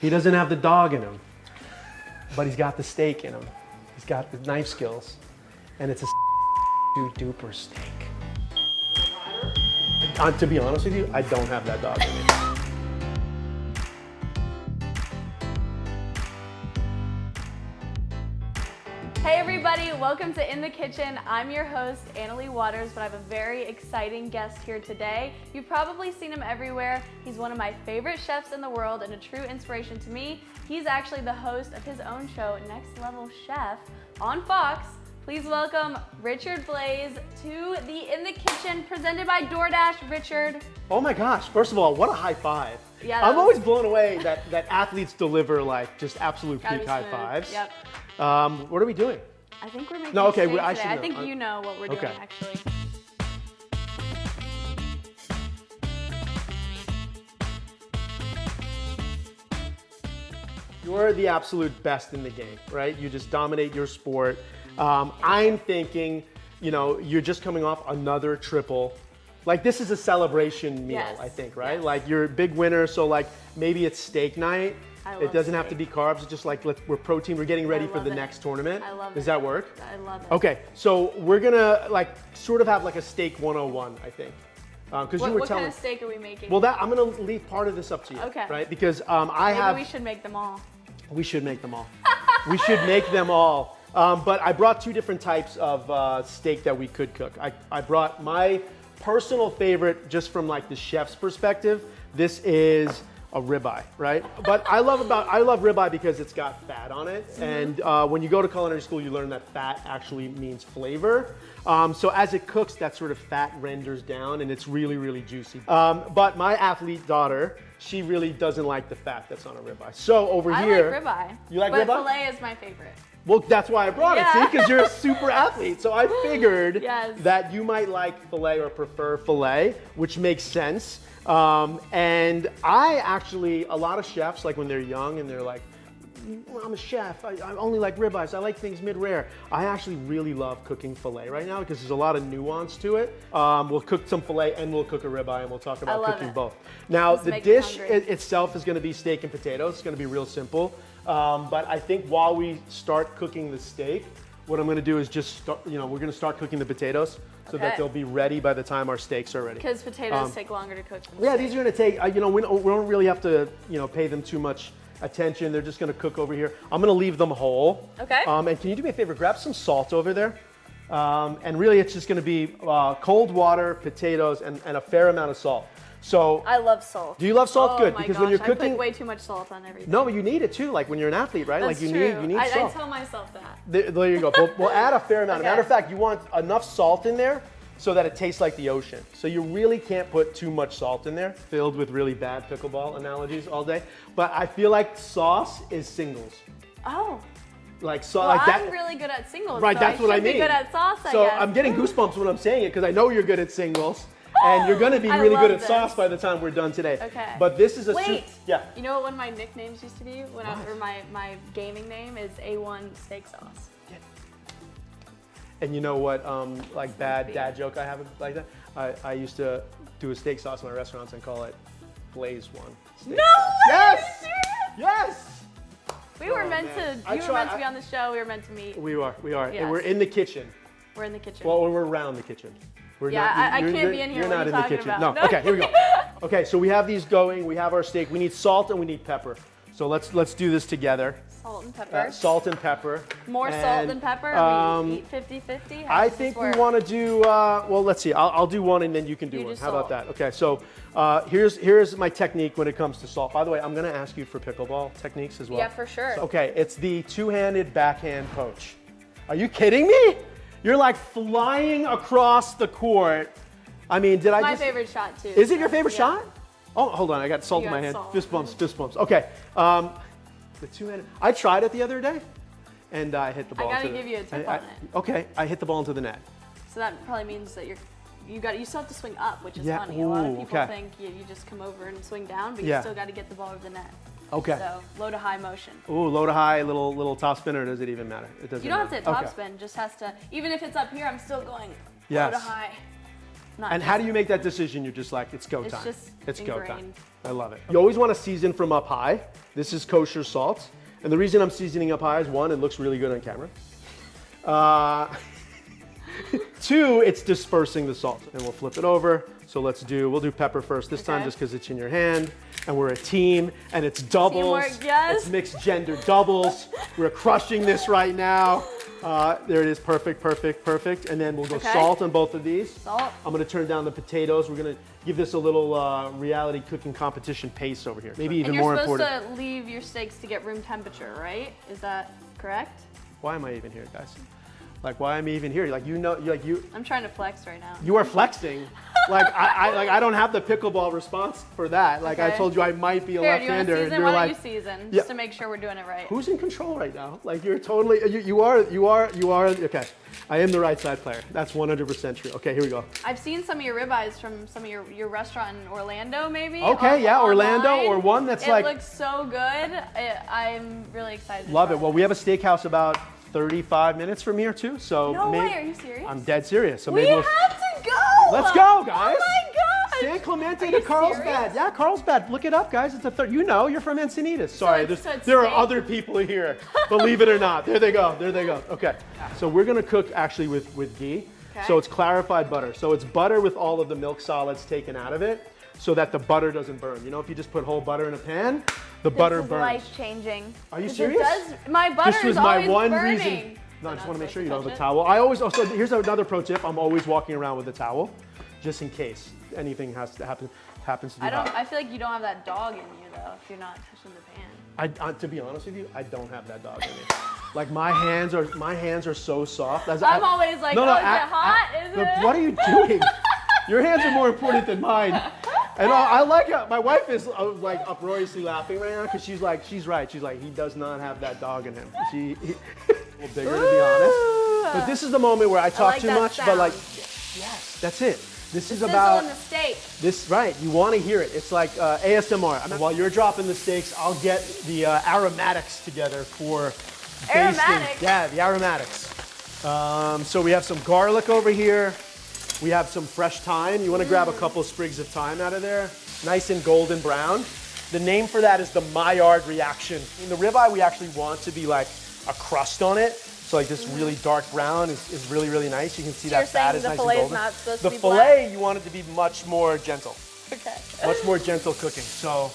He doesn't have the dog in him, but he's got the steak in him. He's got the knife skills, and it's a duper steak. To be honest with you, I don't have that dog in me. Hey everybody, welcome to In the Kitchen. I'm your host, Annalie Waters, but I have a very exciting guest here today. You've probably seen him everywhere. He's one of my favorite chefs in the world and a true inspiration to me. He's actually the host of his own show, Next Level Chef, on Fox. Please welcome Richard Blais to the In the Kitchen, presented by DoorDash. Richard. Oh my gosh, first of all, what a high five. Yeah, I'm always blown away that athletes deliver like just absolute peak high fives. Yep. What are we doing? I think we're making No, okay, steak I today. should know. I think you know what we're doing, Okay. actually. You're the absolute best in the game, right? You just dominate your sport. I'm thinking, you know, you're just coming off another triple. Like this is a celebration meal, Yes. I think, right? Yes. Like you're a big winner, so like maybe it's steak night. I It love doesn't have to steak. be carbs. It's just like we're protein. We're getting ready for love the it. next tournament. I love Does it. that work? I love it. Okay, so we're gonna like sort of have like a steak 101, I think, because you were What telling. kind of steak are we making? Well, that I'm gonna leave part of this up to you, Okay. right? Because Maybe we should make them all. we should make them all. We should make them all. But I brought two different types of steak that we could cook. I brought my personal favorite, just from like the chef's perspective. This is a ribeye, right? But I love ribeye because it's got fat on it. And when you go to culinary school, you learn that fat actually means flavor. So as it cooks, that sort of fat renders down and it's really, really juicy. But my athlete daughter, she really doesn't like the fat that's on a ribeye. So over here. I like ribeye. You like but ribeye? Filet is my favorite. Well, that's why I brought it, see, Yeah. because you're a super athlete. So I figured Yes. that you might like filet or prefer filet, which makes sense. And I actually, a lot of chefs, like when they're young and they're like, well, I'm a chef, I only like ribeyes, I like things mid-rare. I actually really love cooking filet right now because there's a lot of nuance to it. We'll cook some filet and we'll cook a ribeye and we'll talk about love cooking it. both. Now, Just the make me dish hungry. itself is gonna be steak and potatoes. It's gonna be real simple. But I think while we start cooking the steak, what I'm gonna do is just start, we're gonna start cooking the potatoes so that Okay. they'll be ready by the time our steaks are ready. Because potatoes take longer to cook than Yeah, steak. these are gonna take, we don't really have to, pay them too much attention. They're just gonna cook over here. I'm gonna leave them whole. Okay. And can you do me a favor? Grab some salt over there. And really it's just gonna be cold water, potatoes, and a fair amount of salt. So, I love salt. do you love salt? Oh Good, my because gosh, when you're I cooking, put way too much salt on everything. no, but you need it too, like when you're an athlete, right? That's like you true. need I salt. tell myself that. There you go. We'll add a fair amount. Okay. Matter of fact, you want enough salt in there so that it tastes like the ocean. So you really can't put too much salt in there, filled with really bad pickleball analogies all day. But I feel like sauce is singles. Oh. Like Well, like that. I'm really good at singles. Right, so that's what I should mean. be good at sauce, I So guess. I'm getting goosebumps when I'm saying it because I know you're good at singles. And you're gonna be I really love good at this. sauce by the time we're done today. Okay. But this is a Wait. yeah. You know what one of my nicknames used to be? Or my gaming name is A1 steak sauce. And you know what, like bad dad joke I have like that? I used to do a steak sauce in my restaurants and call it Blais One. No! Yes! way! Yes! We were Oh, meant man. to. You were meant to be on the show. We were meant to meet. We are. Yes. And we're in the kitchen. We're in the kitchen. Well, we're around the kitchen. We're Yeah, I can't you're- be in here. You're What not are you in the talking kitchen. about? No. No. Okay, here we go. Okay, so we have these going. We have our steak. We need salt and we need pepper. So let's do this together. Salt and pepper. Salt and pepper. More salt And, than pepper? Or we eat 50-50? How I does this think we work? want to do, well, let's see. I'll do one and then you can do You one. do How about salt. that? Okay, so here's my technique when it comes to salt. By the way, I'm going to ask you for pickleball techniques as well. Yeah, for sure. So, okay, it's the two-handed backhand poach. Are you kidding me? You're like flying across the court. I mean, did I My just... favorite shot, too. Is it your favorite Yeah. shot? Oh, hold on, I got salt You in my got hand. salt. Fist bumps, fist bumps. Okay, the two-handed. I tried it the other day, and I hit the ball. gotta into the- give you a tip I- on it. Okay, I hit the ball into the net. So that probably means that you still have to swing up, which is Yeah, funny. A lot of ooh, people okay. think you just come over and swing down, but Yeah. you still got to get the ball over the net. Okay. So low to high motion. Ooh, low to high, little top spin, or does it even matter? It doesn't. You don't have to matter. hit top Okay. spin, just has to, even if it's up here, I'm still going low Yes. to high. Not And how do you make that decision? You're just like, it's go It's time. just It's go time. ingrained. I love it. You always want to season from up high. This is kosher salt. And the reason I'm seasoning up high is one, it looks really good on camera. Two, it's dispersing the salt. And we'll flip it over. So we'll do pepper first this time just because it's in your hand. And we're a team, and it's doubles. Teamwork, yes. It's mixed gender doubles. We're crushing this right now. There it is, perfect, perfect, perfect. And then we'll go salt on both of these. Salt. I'm gonna turn down the potatoes. We're gonna give this a little reality cooking competition pace over here. Maybe even more important. And you're supposed to leave your steaks to get room temperature, right? Is that correct? Why am I even here, guys? Like, why am I even here? Like, you. I'm trying to flex right now. You are flexing. Like, I don't have the pickleball response for that. Like, I told you I might be a left-hander. And you're like, why don't you season? Just to make sure we're doing it right. Who's in control right now? Like, you're totally, you are, okay. I am the right side player. That's 100% true. Okay, here we go. I've seen some of your ribeyes from some of your restaurant in Orlando, maybe. Okay, yeah, Orlando, online. or one that's it like. It looks so good. I'm really excited. Love it. Well, we have a steakhouse about 35 minutes from here too. So no way, are you serious? I'm dead serious. So we maybe have to go. Let's go, guys. Oh my gosh. San Clemente to Carlsbad. Yeah, Carlsbad. Look it up, guys. It's a third. You know, you're from Encinitas. Sorry, there are other people here. Believe it or not. There they go. There they go. Okay. So we're gonna cook actually with ghee. Okay. So it's clarified butter. So it's butter with all of the milk solids taken out of it, so that the butter doesn't burn. You know, if you just put whole butter in a pan, the butter burns. Life-changing. Are you serious? My butter is always burning. Reason. No, I just want to make sure you don't have a towel. I always, also, here's another pro tip. I'm always walking around with a towel, just in case anything happens to be hot. I feel like you don't have that dog in you, though, if you're not touching the pan. To be honest with you, I don't have that dog in me. Like, my hands are so soft. I'm always like, is it hot? Is it? What are you doing? Your hands are more important than mine. And I like it. My wife is like uproariously laughing right now because she's right. She's like, he does not have that dog in him. Well, bigger to be honest. But this is the moment where I talk too much, but like, yes, that's it. This is about the steak. This, right? You want to hear it. It's like ASMR. While you're dropping the steaks, I'll get the aromatics together for aromatics. Yeah, the aromatics. So we have some garlic over here. We have some fresh thyme. You want to grab a couple sprigs of thyme out of there. Nice and golden brown. The name for that is the Maillard reaction. In the ribeye, we actually want to be like a crust on it. So like this really dark brown is really, really nice. You can see that fat is nice and golden. The fillet is not supposed to be black? The fillet, you want it to be much more gentle. Okay. Much more gentle cooking. So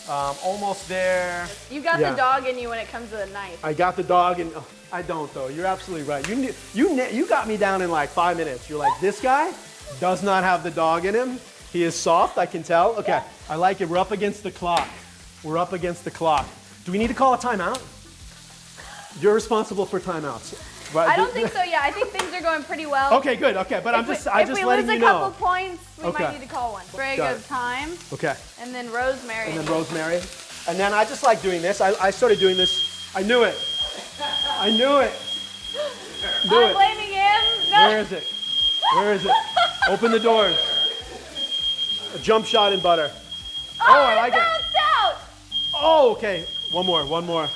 almost there. You got the dog in you when it comes to the knife. I got the dog in. I don't though. You're absolutely right. You got me down in like 5 minutes. You're like, this guy does not have the dog in him. He is soft, I can tell. Okay, yeah. I like it. We're up against the clock. We're up against the clock. Do we need to call a timeout? You're responsible for timeouts. Right? I don't think so. Yeah, I think things are going pretty well. Okay, good. Okay, but I'm just letting you know. If we lose a couple points, we might need to call one. Sprig of thyme. Okay. And then rosemary. And then I just like doing this. I started doing this. I knew it. I knew it. I'm blaming him. No. Where is it? Where is it? Open the doors. A jump shot in butter. Oh, I like it. Out. Oh, okay. One more.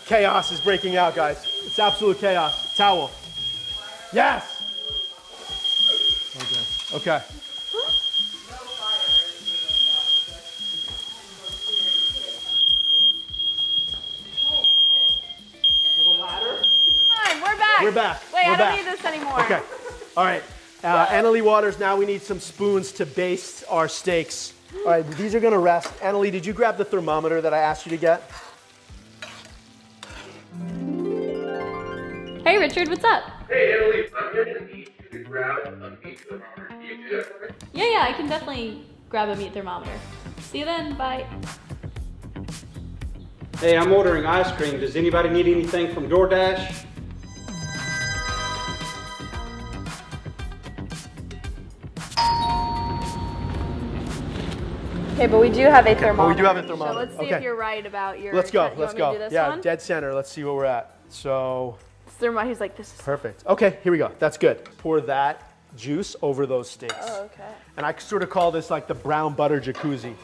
Chaos is breaking out, guys. It's absolute chaos. Towel. Yes. Okay. We're back. Wait, I don't need this anymore. Okay. All right. Annalie Waters, now we need some spoons to baste our steaks. All right, these are going to rest. Annalie, did you grab the thermometer that I asked you to get? Hey, Richard, what's up? Hey, Annalie, I'm going to need you to grab a meat thermometer. Can you do that for me? Yeah, I can definitely grab a meat thermometer. See you then. Bye. Hey, I'm ordering ice cream. Does anybody need anything from DoorDash? Okay, but we do have a thermometer. We do have a thermometer. So let's see if you're right about your. Let's go. You want me to do this one? Dead center. Let's see where we're at. So. He's like, this is perfect. Okay, here we go. That's good. Pour that juice over those steaks. Oh, okay. And I sort of call this like the brown butter jacuzzi.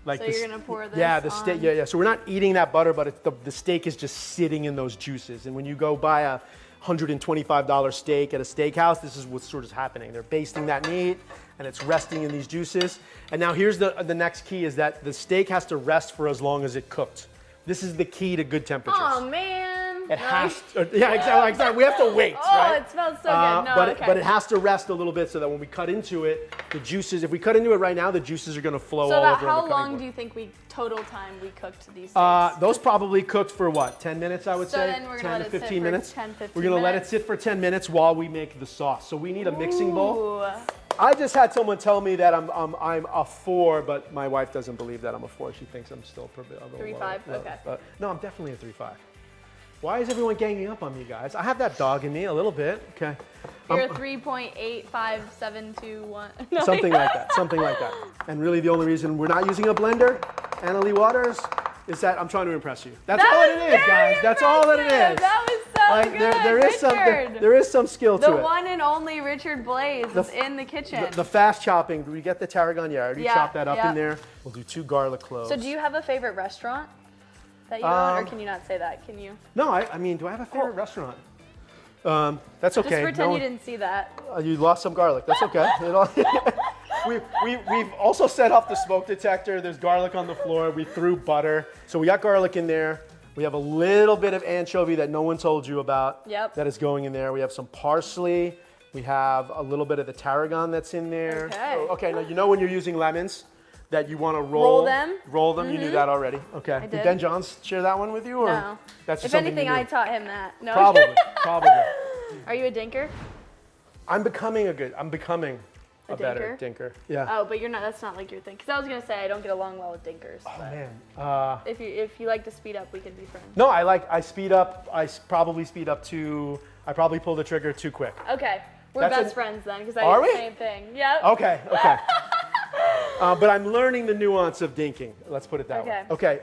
Like so you're gonna pour this. Yeah, the steak. Yeah. So we're not eating that butter, but the steak is just sitting in those juices. And when you go buy a $125 steak at a steakhouse, this is what's sort of happening. They're basting that meat, and it's resting in these juices. And now here's the next key is that the steak has to rest for as long as it cooked. This is the key to good temperatures. Oh man. It has to, yeah, exactly. We have to wait, Oh, right? it smells so good. No, okay. But it has to rest a little bit so that when we cut into it, the juices, if we cut into it right now, the juices are going to flow So all about over on the how cutting long board. do you think total time we cooked these steaks? Those probably cooked for what, 10 minutes, I would So say? then we're gonna 10 let to it sit 15 for minutes? 10, 15 We're going to let it minutes. sit for 10 minutes while we make the sauce. So we need a mixing bowl. Ooh. I just had someone tell me that I'm a 4, but my wife doesn't believe that I'm a 4. She thinks I'm still a little 3.5, low. okay. No, I'm definitely a 3.5. Why is everyone ganging up on me, guys? I have that dog in me a little bit. Okay. You're 3.85721. No. Something like that. Something like that. And really, the only reason we're not using a blender, Annalie Waters, is that I'm trying to impress you. That's all it is, guys. That's all that it is. That was so Like, good, there is some skill to The it. one and only Richard Blais is in the kitchen. The fast chopping. Do we get the tarragon? Yeah, I already Yeah, chopped that up yeah. in there. We'll do 2 garlic cloves. So do you have a favorite restaurant that you own, or can you not say that? Can you? No, I mean, do I have a favorite restaurant? That's okay. Just pretend No you didn't see that. You lost some garlic. That's okay. We've also set off the smoke detector. There's garlic on the floor. We threw butter. So we got garlic in there. We have a little bit of anchovy that no one told you about. Yep. That is going in there. We have some parsley. We have a little bit of the tarragon that's in there. Okay. Oh, okay, now you know when you're using lemons that you want to roll them? Roll them. You knew that already. Okay. did. Did Ben Johns share that one with you? Or No. That's just If something anything, you knew? I taught him that. No. Probably. Are you a dinker? I'm becoming a better dinker? dinker. Yeah. Oh, but you're not. That's not like your thing. Because I was gonna say I don't get along well with dinkers. Oh, but man. if you like to speed up, we can be friends. No, I speed up. Probably speed up I probably pull the trigger too quick. Okay, we're That's best a- friends then, because I Are do the we? same thing. Yep. Okay. But I'm learning the nuance of dinking. Let's put it that way. Okay.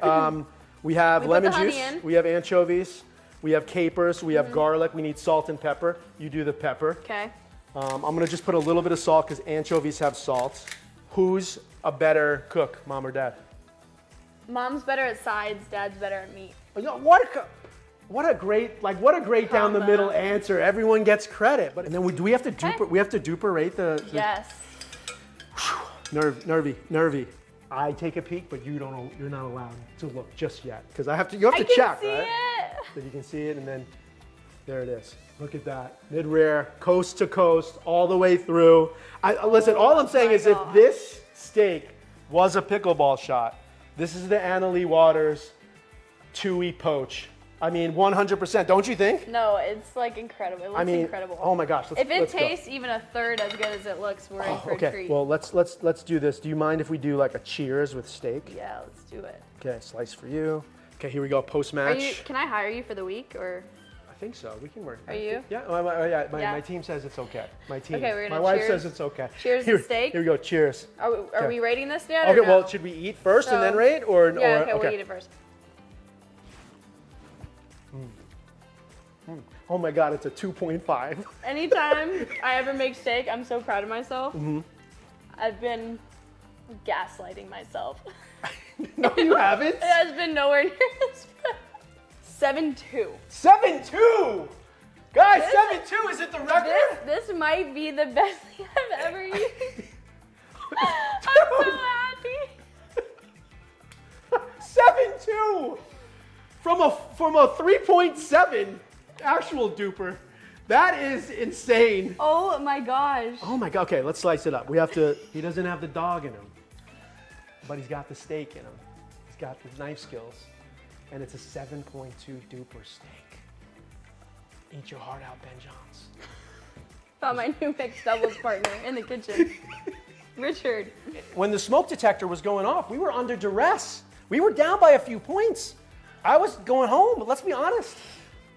We have We put lemon the honey juice. in. We have anchovies. We have capers. We have garlic. We need salt and pepper. You do the pepper. Okay. I'm gonna just put a little bit of salt because anchovies have salt. Who's a better cook, mom or dad? Mom's better at sides. Dad's better at meat. You know, what a great down the Combo. middle answer. Everyone gets credit. But and then we have to duper rate the Yes. nervy. I take a peek, but you're not allowed to look just yet because you have to check, I can see right? it. So you can see it, and then there it is. Look at that, mid-rare, coast to coast, all the way through. Listen, all I'm saying is if this steak was a pickleball shot, this is the Annalie Waters Tui poach. I mean, 100%. Don't you think? No, it's like incredible. It looks incredible. Oh my gosh. If it let's go. tastes even a third as good as it looks, we're in for a Okay, treat. well let's do this. Do you mind if we do like a cheers with steak? Yeah, let's do it. Okay, slice for you. Okay, here we go. Post match. Can I hire you for the week or? I think so. We can work. Are you? Yeah. Yeah. My team says it's okay. My team. Okay, we're gonna My wife cheers. says it's okay. Cheers to steak? Here we go. Cheers. Are we rating this yet? Okay. Or no? Well, should we eat first and then rate, or Yeah. Okay, we'll eat it first. Oh my God, it's a 2.5. Anytime I ever make steak, I'm so proud of myself. I've been gaslighting myself. No, you haven't. It has been nowhere near this bad. 7-2. 7.2. Guys, 7.2. Is it the record? This might be the best thing I've ever eaten. I'm so happy. 7.2 from a 3.7 actual duper. That is insane. Oh my gosh. Oh my God. Okay, let's slice it up. We have to. He doesn't have the dog in him, but he's got the steak in him. He's got the knife skills, and it's a 7.2 duper steak. Eat your heart out, Ben Johns. Found my new mixed doubles partner in the kitchen. Richard. When the smoke detector was going off, we were under duress. We were down by a few points. I was going home, but let's be honest.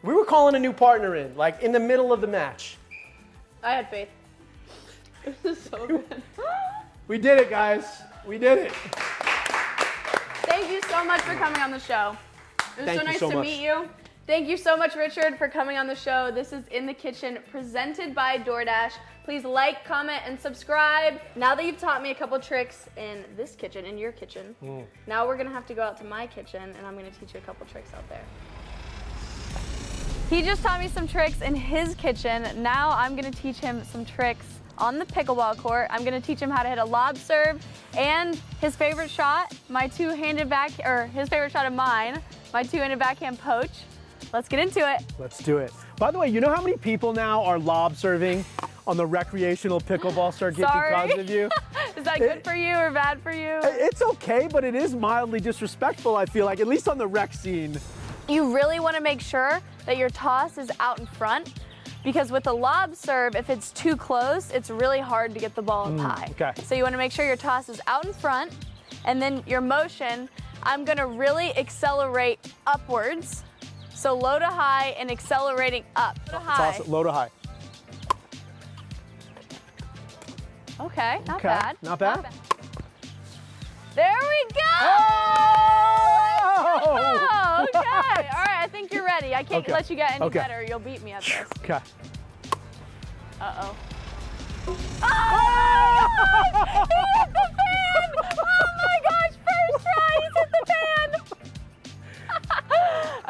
We were calling a new partner in, like in the middle of the match. I had faith. This is so good. We did it, guys. We did it. Thank you so much for coming on the show. It was Thank so you nice so to much. meet you. Thank you so much, Richard, for coming on the show. This is In the Kitchen, presented by DoorDash. Please like, comment, and subscribe. Now that you've taught me a couple tricks in this kitchen, in your kitchen, now we're gonna have to go out to my kitchen, and I'm gonna teach you a couple tricks out there. He just taught me some tricks in his kitchen. Now I'm gonna teach him some tricks on the pickleball court. I'm gonna teach him how to hit a lob serve and his favorite shot, my two-handed his favorite shot of mine, my two-handed backhand poach. Let's get into it. Let's do it. By the way, you know how many people now are lob serving on the recreational pickleball circuit because of you? Is that good for you or bad for you? It's okay, but it is mildly disrespectful, I feel like, at least on the rec scene. You really want to make sure that your toss is out in front, because with a lob serve, if it's too close, it's really hard to get the ball up high. Okay. So you want to make sure your toss is out in front, and then your motion, I'm going to really accelerate upwards. So low to high and accelerating up. Low to high. Low to high. Okay, not bad. Not bad? There we go! Oh! Okay. All right, I think you're ready. I can't let you get any Okay. better. You'll beat me at this. Okay. Uh-oh. Oh! He hit the fan! Oh my gosh, first try, he's hit the fan!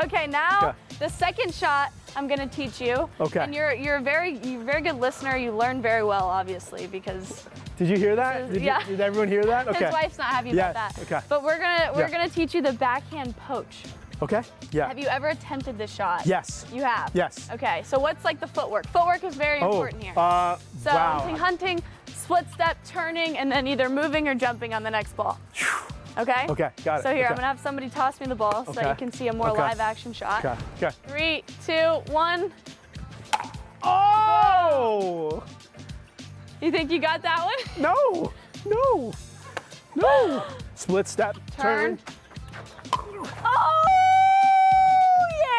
Okay, now the second shot I'm gonna teach you. Okay. And you're a very good listener. You learn very well, obviously, because Did you hear that? Did everyone hear that? Okay. his wife's not happy about that. Okay. But we're gonna teach you the backhand poach. Okay. Yeah. Have you ever attempted this shot? Yes. You have? Yes. Okay, so what's like the footwork? Footwork is very important here. Wow. Hunting, split step, turning, and then either moving or jumping on the next ball. Okay? Okay, got it. So here, Okay. I'm gonna have somebody toss me the ball so that you can see a more live action shot. Okay. Okay. 3, 2, 1. Oh! You think you got that one? No! No! No! Split step, turn. Oh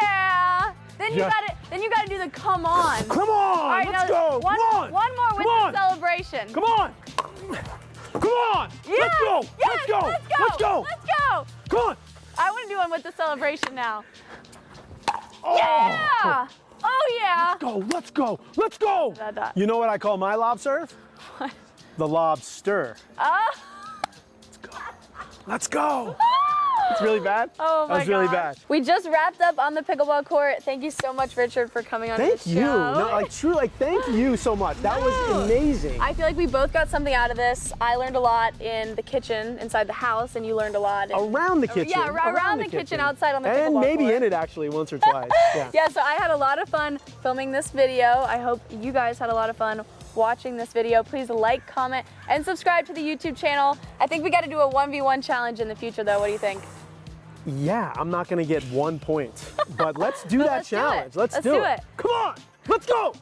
yeah! Then you gotta do the come on. Come on! All right, let's now, go! One Come on! more with Come the on! celebration. Come on! Come on! Yes, Let's go! yes, Let's go! Let's go! Let's go! Let's go! Come on! I want to do one with the celebration now. Oh. Yeah! Oh yeah! Let's go! Let's go! Let's go! That. You know what I call my lob serve? What? The lobster. Let's go! Let's go! It's really bad? Oh my That was really gosh. bad. We just wrapped up on the pickleball court. Thank you so much, Richard, for coming on Thank the you. show. No, like truly, like thank you so much. That was amazing. I feel like we both got something out of this. I learned a lot in the kitchen inside the house, and you learned a lot around the kitchen. Yeah, around the kitchen, outside on the pickleball and maybe court. in it actually once or twice. Yeah. Yeah, so I had a lot of fun filming this video. I hope you guys had a lot of fun watching this video. Please like, comment, and subscribe to the YouTube channel. I think we got to do a 1v1 challenge in the future, though. What do you think? Yeah, I'm not gonna get 1 point, but let's do that Let's do it. challenge. Let's Let's do do it. it. Come on, let's go.